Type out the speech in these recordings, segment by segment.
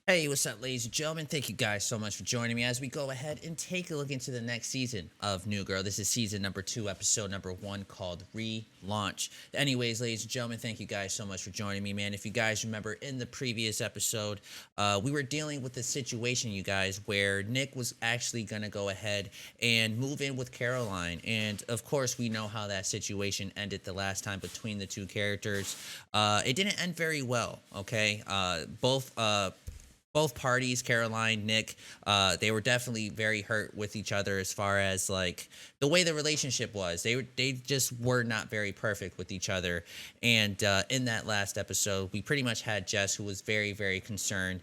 Hey, what's up, ladies and gentlemen? Thank you guys so much for joining me as we go ahead and take a look into the next season of New Girl. This is season number 2, episode number 1, called Relaunch. Anyways, ladies and gentlemen, thank you guys so much for joining me, man. If you guys remember in the previous episode, we were dealing with the situation, you guys, where Nick was actually going to go ahead and move in with Caroline. And of course, we know how that situation ended the last time between the two characters. It didn't end very well, okay? Both parties, Caroline, Nick, they were definitely very hurt with each other as far as like the way the relationship was. They just were not very perfect with each other. And in that last episode, we pretty much had Jess, who was very, very concerned,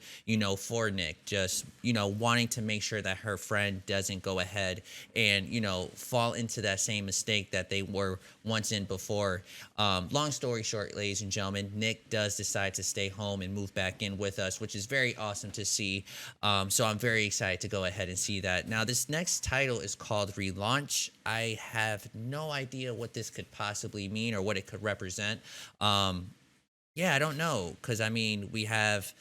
for Nick, just, wanting to make sure that her friend doesn't go ahead and, fall into that same mistake that they were once in before. Long story short, ladies and gentlemen, Nick does decide to stay home and move back in with us, which is very awesome to see. So I'm very excited to go ahead and see that. Now, this next title is called Relaunch. I have no idea what this could possibly mean or what it could represent. I don't know, because I mean, we have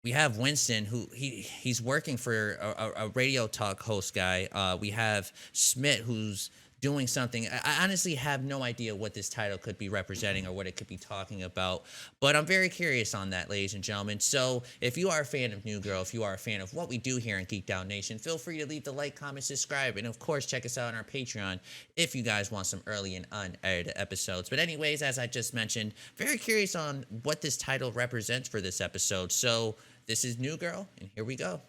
Winston, who he's working for a radio talk host guy. We have Schmidt, who's doing something. I honestly have no idea what this title could be representing or what it could be talking about, but I'm very curious on that, ladies and gentlemen. So if you are a fan of New Girl, if you are a fan of what we do here in Geek Down Nation, feel free to leave the like, comment, subscribe, and of course check us out on our Patreon if you guys want some early and unedited episodes. But anyways, as I just mentioned, very curious on what this title represents for this episode. So this is New Girl, and here we go.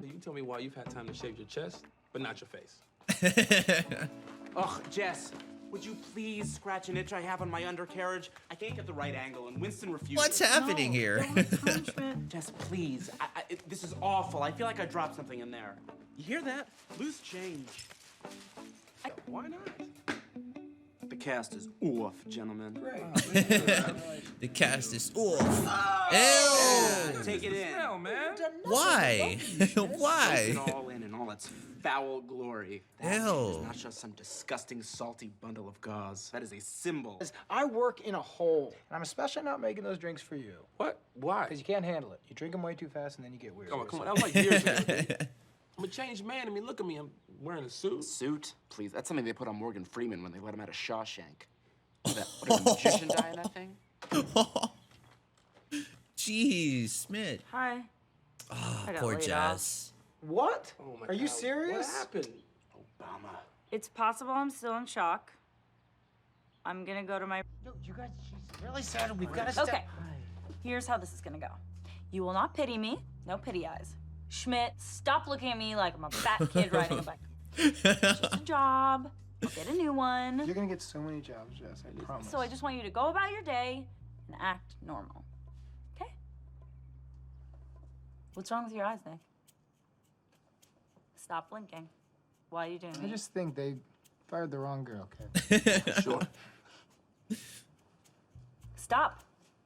You tell me why you've had time to shave your chest, but not your face. Ugh, Jess, would you please scratch an itch I have on my undercarriage? I can't get the right angle, and Winston refuses. What's happening here? Jess, please. This is awful. I feel like I dropped something in there. You hear that? Loose change. Why not? The cast is off, gentlemen. The cast is off. Ew! Take it in. Hell, man. Why? Why? Take it all in all its foul glory. That Ew. is not just some disgusting, salty bundle of gauze. That is a symbol. I work in a hole, and I'm especially not making those drinks for you. What? Why? Because you can't handle it. You drink them way too fast, and then you get weird. Come on. That was like years ago, dude. I'm a changed man. I mean, look at me. I'm wearing a suit. Suit? Please, that's something they put on Morgan Freeman when they let him out of Shawshank. What did a magician die in that thing? Jeez, Smith. Hi. Oh, I got poor laid Jess. What? Oh my Are you God, serious? What happened? Obama. It's possible I'm still in shock. I'm gonna go to my... Dude, you guys, she's really sad. We've got to step. Okay. Here's how this is gonna go. You will not pity me. No pity eyes. Schmidt, stop looking at me like I'm a fat kid riding a bike. It's just a job. I'll get a new one. You're going to get so many jobs, Jess. I promise. So I just want you to go about your day and act normal. Okay? What's wrong with your eyes, Nick? Stop blinking. Why are you doing I that? just think they fired the wrong girl, okay? Sure. Stop.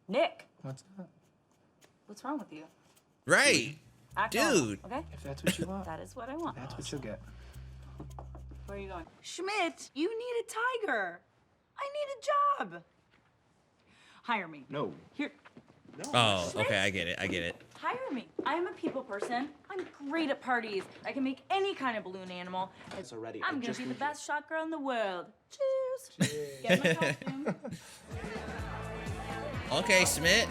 Nick, What's that? what's wrong with you? Right. Act Dude. normal, okay? If that's what you want, That is what I want. that's what you'll get. Where are you going? Schmidt, you need a tiger. I need a job. Hire me. No. Here, Oh, okay, I get it. hire me. I'm a people person. I'm great at parties. I can make any kind of balloon animal. It's already. I'm I gonna just be the need best shot girl in the world. Cheers. Get my costume. Okay, Smith.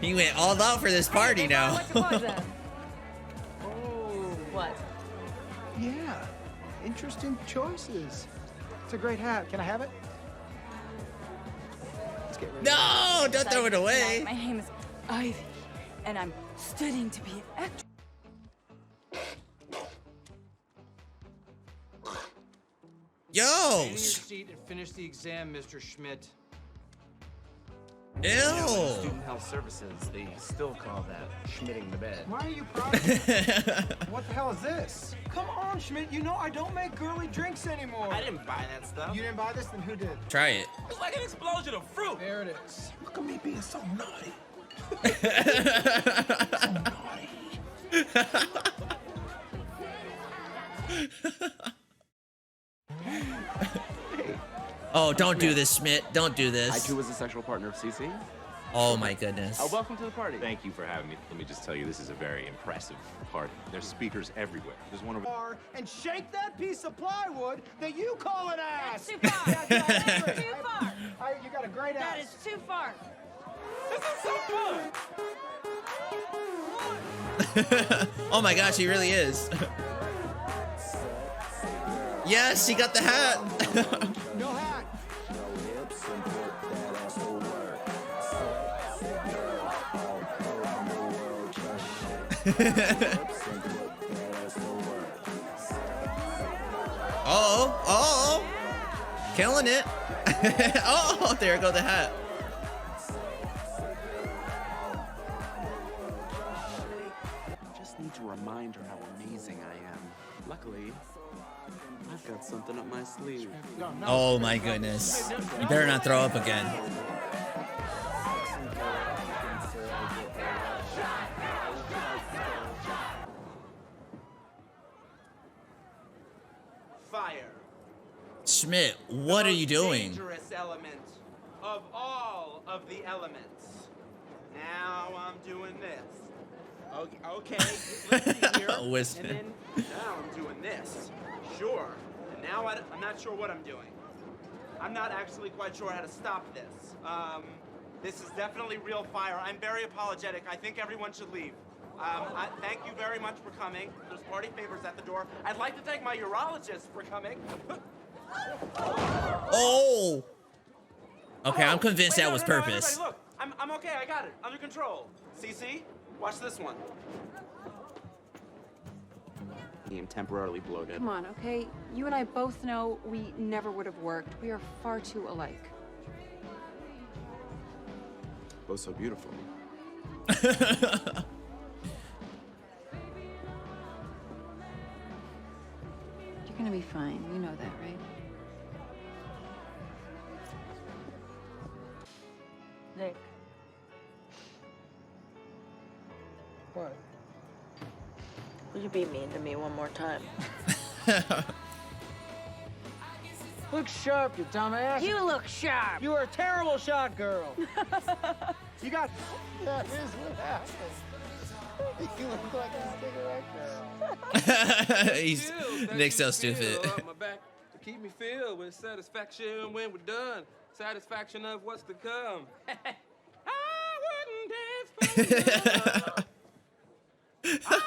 He went all out for this party Hey, now. what's your poison? Oh, What? yeah. Interesting choices. It's a great hat. Can I have it? Let's get ready. No, don't throw it away. My name is Ivy, and I'm studying to be an actress. Yo. Stay in your seat and finish the exam, Mr. Schmidt. Ew. Student health services, they still call that schmitting the bed. Why are you proud of me? What the hell is this? Come on, Schmidt. You know I don't make girly drinks anymore. I didn't buy that stuff. You didn't buy this? Then who did? Try it. It's like an explosion of fruit. There it is. Look at me being so naughty. Oh, don't do this, Schmidt. Don't do I this. too was a sexual partner of CC. Oh my goodness. Welcome to the party. Thank you for having me. Let me just tell you, this is a very impressive party. There's speakers everywhere. There's one over. And shake that piece of plywood that you call an ass. Too far. That's too far. You got a great That ass. is too far. Oh my gosh, he really is. Yes, he got the hat. No hat. Oh, killing it. Oh, there go the hat. Just need to remind her how amazing I am. Luckily, I've got something up my sleeve. Oh my goodness. You better not throw up again. Fire. Schmidt, what are you doing? Dangerous element of all of the elements. Now I'm doing this. Okay, listen here. Whisper. And then now I'm doing this. Sure. And now I'm not sure what I'm doing. I'm not actually quite sure how to stop this. This is definitely real fire. I'm very apologetic. I think everyone should leave. Thank you very much for coming. There's party favors at the door. I'd like to thank my urologist for coming. Oh. Okay, I'm convinced that was Everybody, purpose. look, I'm okay. I got it under control. CC, watch this one. I'm temporarily bloated. Come on, okay? You and I both know we never would have worked. We are far too alike. Both so beautiful. You're gonna be fine. You know that, right? Nick, What? would you be mean to me one more time? Look sharp, you dumbass. You look sharp. You were a terrible shot girl. You got. That is what happened. You look like a cigarette girl. He's Nick's so stupid. My back to keep me filled with satisfaction when we're done. Satisfaction of what's to come. I wouldn't dance for another. I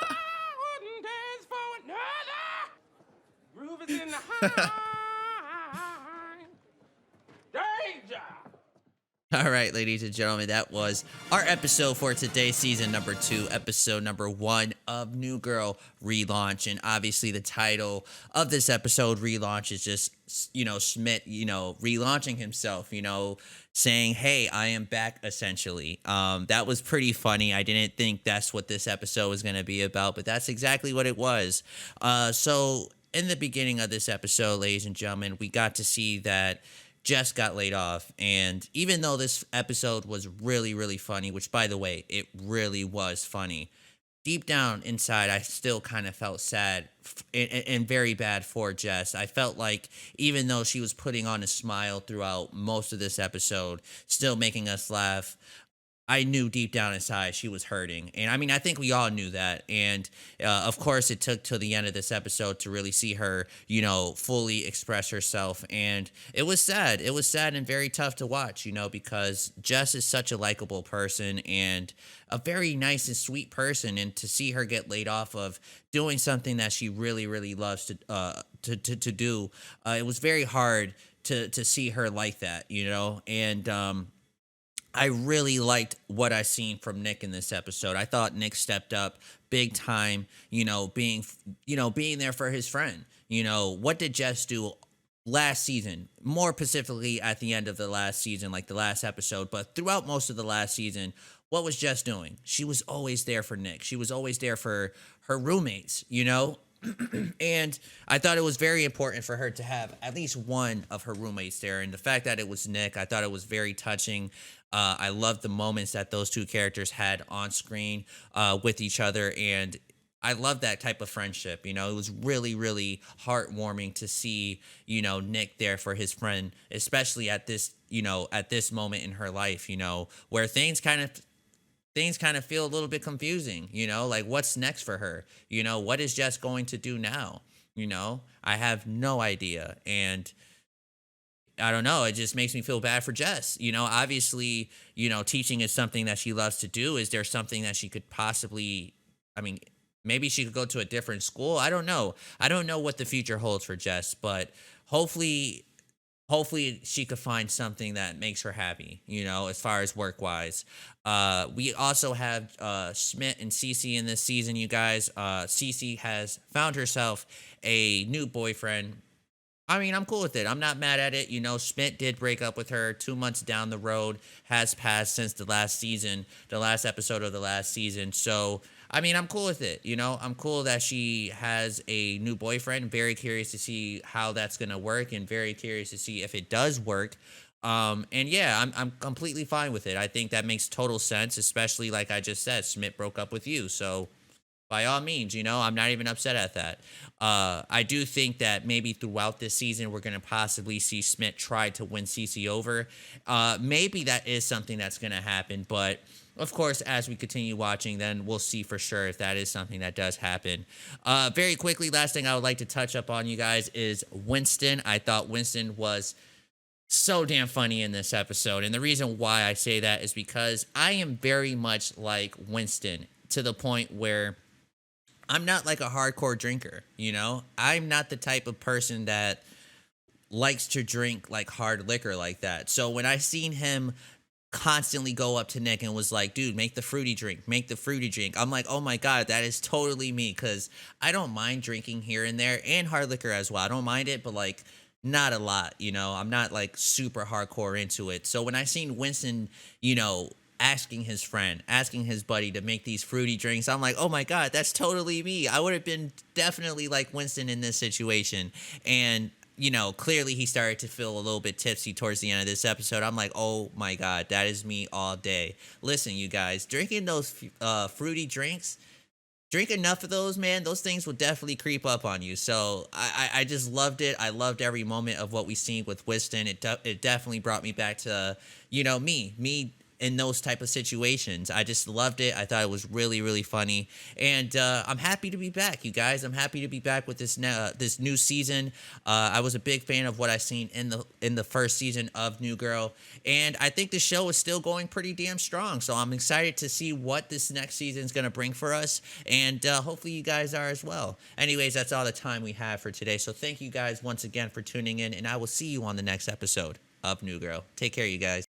wouldn't dance for another. Groove is in the high. Danger. All right, ladies and gentlemen, that was our episode for today, season number 2, episode number 1 of New Girl Relaunch. And obviously the title of this episode, Relaunch, is just, Schmidt, relaunching himself, saying, hey, I am back, essentially. That was pretty funny. I didn't think that's what this episode was going to be about, but that's exactly what it was. So in the beginning of this episode, ladies and gentlemen, we got to see that Jess got laid off, and even though this episode was really, really funny, which, by the way, it really was funny, deep down inside, I still kind of felt sad and very bad for Jess. I felt like even though she was putting on a smile throughout most of this episode, still making us laugh, I knew deep down inside she was hurting. And I mean, I think we all knew that. And of course, it took till the end of this episode to really see her, fully express herself. And it was sad. It was sad and very tough to watch, because Jess is such a likable person and a very nice and sweet person. And to see her get laid off of doing something that she really, really loves to do, it was very hard to see her like that, And I really liked what I seen from Nick in this episode. I thought Nick stepped up big time, being there for his friend. What did Jess do last season? More specifically at the end of the last season, like the last episode, but throughout most of the last season, what was Jess doing? She was always there for Nick. She was always there for her roommates, And I thought it was very important for her to have at least one of her roommates there. And the fact that it was Nick, I thought it was very touching. I loved the moments that those two characters had on screen with each other. And I love that type of friendship. You know, it was really, really heartwarming to see, you know, Nick there for his friend, especially at this, you know, at this moment in her life, you know, where things kind of feel a little bit confusing, you know, like what's next for her? You know, what is Jess going to do now? You know, I have no idea. And I don't know. It just makes me feel bad for Jess. You know, obviously, you know, teaching is something that she loves to do. Is there something that she could possibly, I mean, maybe she could go to a different school? I don't know. I don't know what the future holds for Jess, but hopefully she could find something that makes her happy, you know, as far as work wise. We also have Schmidt and Cece in this season, you guys. Cece has found herself a new boyfriend. I mean, I'm cool with it. I'm not mad at it. You know, Schmidt did break up with her 2 months down the road, has passed since the last season, the last episode of the last season. So, I mean, I'm cool with it. You know, I'm cool that she has a new boyfriend. Very curious to see how that's going to work and very curious to see if it does work. And yeah, I'm completely fine with it. I think that makes total sense, especially like I just said, Schmidt broke up with you. So, by all means, you know, I'm not even upset at that. I do think that maybe throughout this season, we're going to possibly see Schmidt try to win Cece over. Maybe that is something that's going to happen. But, of course, as we continue watching, then we'll see for sure if that is something that does happen. Very quickly, last thing I would like to touch up on, you guys, is Winston. I thought Winston was so damn funny in this episode. And the reason why I say that is because I am very much like Winston, to the point where I'm not like a hardcore drinker, you know? I'm not the type of person that likes to drink like hard liquor like that. So when I seen him constantly go up to Nick and was like, dude, make the fruity drink, I'm like, oh my God, that is totally me. Cause I don't mind drinking here and there and hard liquor as well. I don't mind it, but like not a lot, you know? I'm not like super hardcore into it. So when I seen Winston, you know, asking his buddy to make these fruity drinks, I'm like, oh my God, that's totally me. I would have been definitely like Winston in this situation. And, you know, clearly he started to feel a little bit tipsy towards the end of this episode. I'm like, oh my God, that is me all day. Listen, you guys, drinking those fruity drinks, drink enough of those, man, those things will definitely creep up on you. So I just loved it. I loved every moment of what we seen with Winston. It definitely brought me back to, you know, me in those type of situations. I just loved it. I thought it was really, really funny. And I'm happy to be back, you guys. I'm happy to be back with this new season. I was a big fan of what I seen in the first season of New Girl. And I think the show is still going pretty damn strong. So I'm excited to see what this next season is going to bring for us. And hopefully you guys are as well. Anyways, that's all the time we have for today. So thank you guys once again for tuning in. And I will see you on the next episode of New Girl. Take care, you guys.